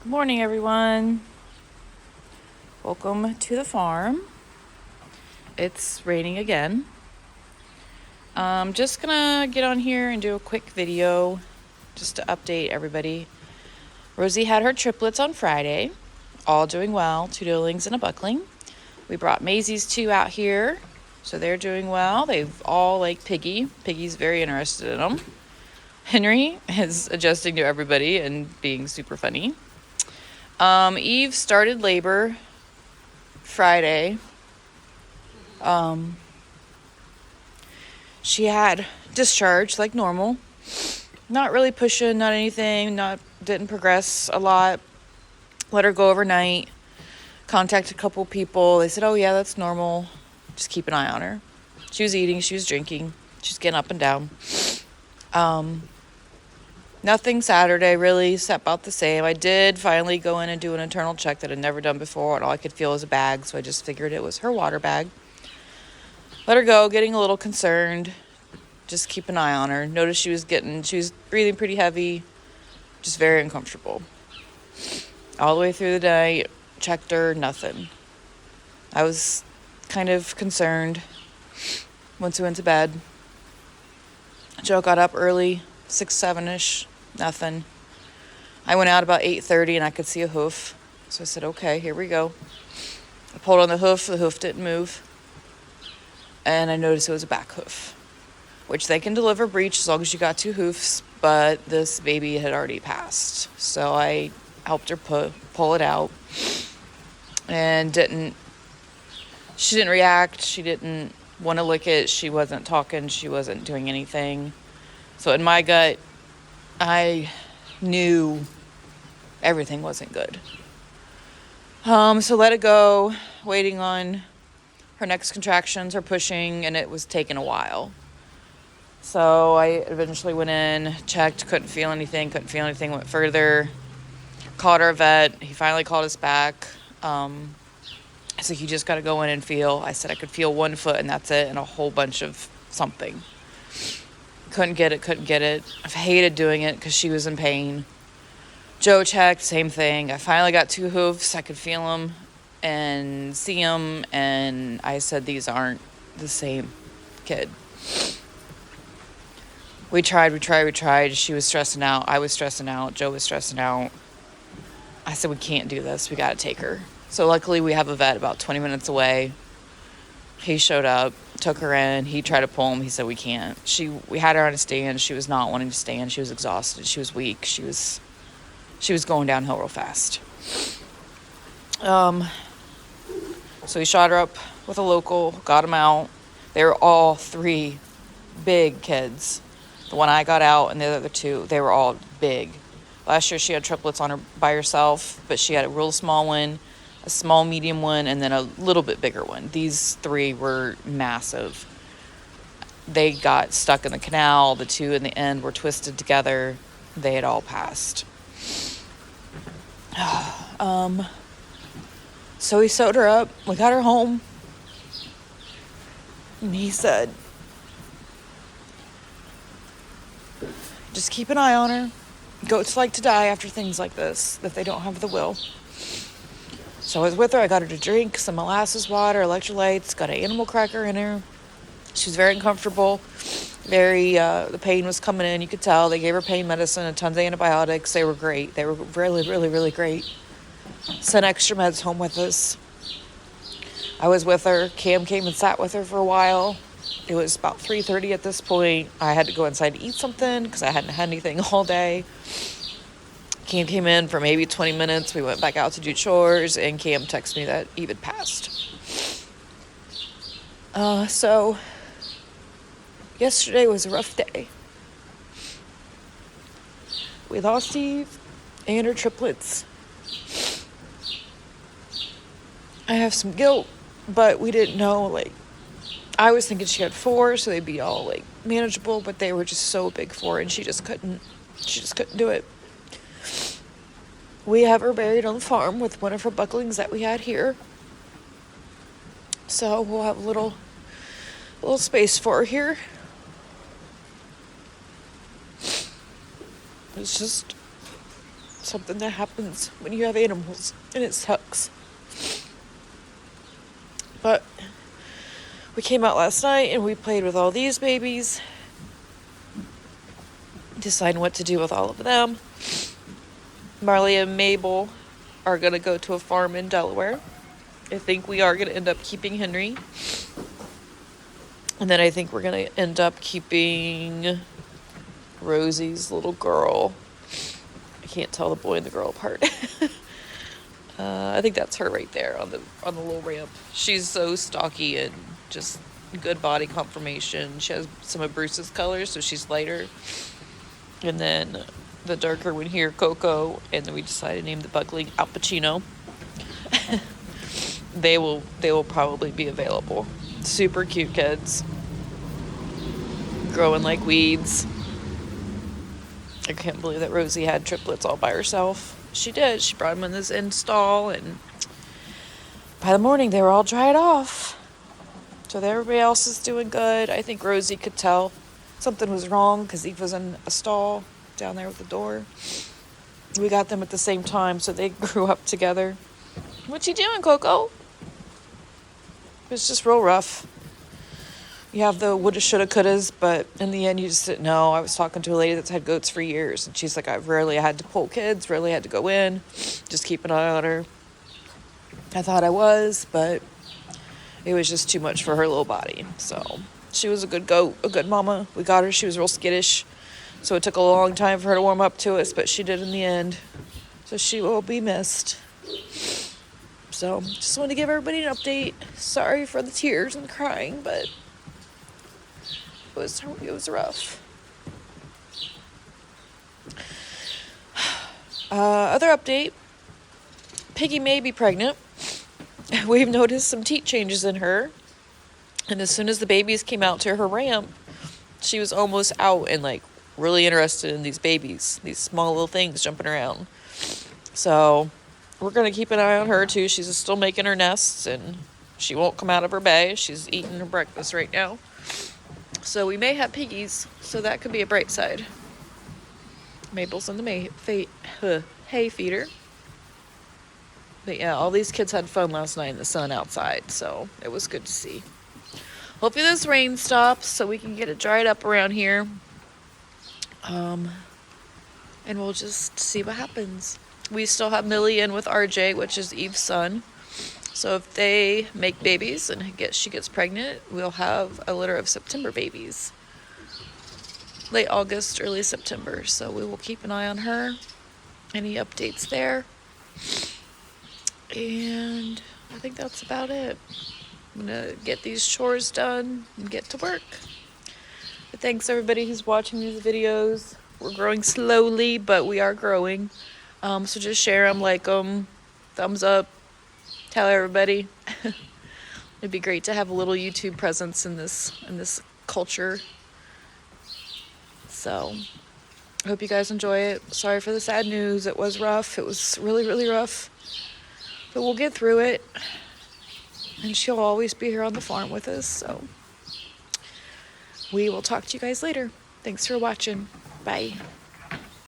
Good morning, everyone. Welcome to the farm. It's raining again. I'm just gonna get on here and do a quick video just to update everybody. Rosie had her triplets on Friday, all doing well, 2 doelings and a buckling. We brought Maisie's 2 out here, so they're doing well. They've all like Piggy. Piggy's very interested in them. Henry is adjusting to everybody and being super funny. Eve started labor Friday. She had discharge like normal. Not really pushing, not anything, didn't progress a lot. Let her go overnight. Contacted a couple people. They said, oh yeah, that's normal. Just keep an eye on her. She was eating, she was drinking, she's getting up and down. Nothing Saturday really, except about the same. I did finally go in and do an internal check that I'd never done before, and all I could feel was a bag, so I just figured it was her water bag. Let her go, getting a little concerned. Just keep an eye on her. Noticed she was breathing pretty heavy, just very uncomfortable. All the way through the night, checked her, nothing. I was kind of concerned. Once we went to bed, Joe got up early, 6, 7-ish, nothing. I went out about 8:30 and I could see a hoof. So I said, okay, here we go. I pulled on the hoof didn't move. And I noticed it was a back hoof, which they can deliver breech as long as you got 2 hoofs, but this baby had already passed. So I helped her pull it out, and she didn't react. She didn't want to lick it. She wasn't talking. She wasn't doing anything. So in my gut, I knew everything wasn't good. So let it go, waiting on her next contractions, her pushing, and it was taking a while. So I eventually went in, checked, couldn't feel anything, went further. Called our vet. He finally called us back. I said, you just got to go in and feel. I said I could feel 1 foot and that's it, and a whole bunch of something. Couldn't get it. I've hated doing it because she was in pain. Joe checked, same thing. I finally got 2 hoofs. I could feel them and see them, and I said, these aren't the same kid. We tried. She was stressing out. I was stressing out. Joe was stressing out. I said, we can't do this. We got to take her. So luckily we have a vet about 20 minutes away. He showed up, took her in. He tried to pull him. He said, we can't. We had her on a stand. She was not wanting to stand. She was exhausted. She was weak. She was going downhill real fast. So we shot her up with a local, got them out. They were all 3 big kids. The one I got out and the other 2, they were all big. Last year she had triplets on her by herself, but she had a real small one, a small medium one, and then a little bit bigger one. These 3 were massive. They got stuck in the canal. The 2 in the end were twisted together. They had all passed. So we sewed her up. We got her home. And he said, just keep an eye on her. Goats like to die after things like this, if they don't have the will. So I was with her. I got her to drink some molasses water, electrolytes, got an animal cracker in her. She was very uncomfortable. The pain was coming in. You could tell. They gave her pain medicine and tons of antibiotics. They were great. They were really, really, really great. Sent extra meds home with us. I was with her. Cam came and sat with her for a while. It was about 3:30 at this point. I had to go inside to eat something because I hadn't had anything all day. Cam came in for maybe 20 minutes. We went back out to do chores, and Cam texted me that Eve had passed. So yesterday was a rough day. We lost Eve and her triplets. I have some guilt, but we didn't know, I was thinking she had 4, so they'd be all, manageable, but they were just so big for her, and she just couldn't do it. We have her buried on the farm with one of her bucklings that we had here. So we'll have a little space for her here. It's just something that happens when you have animals, and it sucks. But we came out last night and we played with all these babies, deciding what to do with all of them. Marley and Mabel are going to go to a farm in Delaware. I think we are going to end up keeping Henry. And then I think we're going to end up keeping Rosie's little girl. I can't tell the boy and the girl apart. I think that's her right there on the little ramp. She's so stocky and just good body conformation. She has some of Bruce's colors, so she's lighter. And then the darker one here, Coco, and then we decided to name the Bugling Al Pacino. They will probably be available. Super cute kids. Growing like weeds. I can't believe that Rosie had triplets all by herself. She did. She brought them in this install, and by the morning they were all dried off. So everybody else is doing good. I think Rosie could tell something was wrong because Eve was in a stall down there with the door. We got them at the same time, so they grew up together. What you doing, Coco? It was just real rough. You have the woulda, shoulda, couldas, but in the end you just didn't know. I was talking to a lady that's had goats for years, and she's like, I've rarely had to pull kids, rarely had to go in, just keep an eye on her. I thought I was, but it was just too much for her little body. So she was a good goat, a good mama. We got her. She was real skittish, so it took a long time for her to warm up to us, but she did in the end. So she will be missed. So just wanted to give everybody an update. Sorry for the tears and crying, but it was rough. Other update. Piggy may be pregnant. We've noticed some teat changes in her. And as soon as the babies came out to her ramp, she was almost out and like really interested in these babies, these small little things jumping around. So we're going to keep an eye on her too. She's still making her nests and she won't come out of her bay. She's eating her breakfast right now. So we may have piggies, so that could be a bright side. Mabel's in the hay feeder. But yeah, all these kids had fun last night in the sun outside, so it was good to see. Hopefully this rain stops so we can get it dried up around here. And we'll just see what happens. We still have Millie in with RJ, which is Eve's son. So if they make babies and she gets pregnant, we'll have a litter of September babies. Late August, early September. So we will keep an eye on her. Any updates there? And I think that's about it. I'm going to get these chores done and get to work. But thanks everybody who's watching these videos. We're growing slowly, but we are growing. So just share them, like them, thumbs up. Tell everybody. It'd be great to have a little YouTube presence in this culture. So I hope you guys enjoy it. Sorry for the sad news. It was rough. It was really, really rough. But we'll get through it. And she'll always be here on the farm with us. So we will talk to you guys later. Thanks for watching. Bye.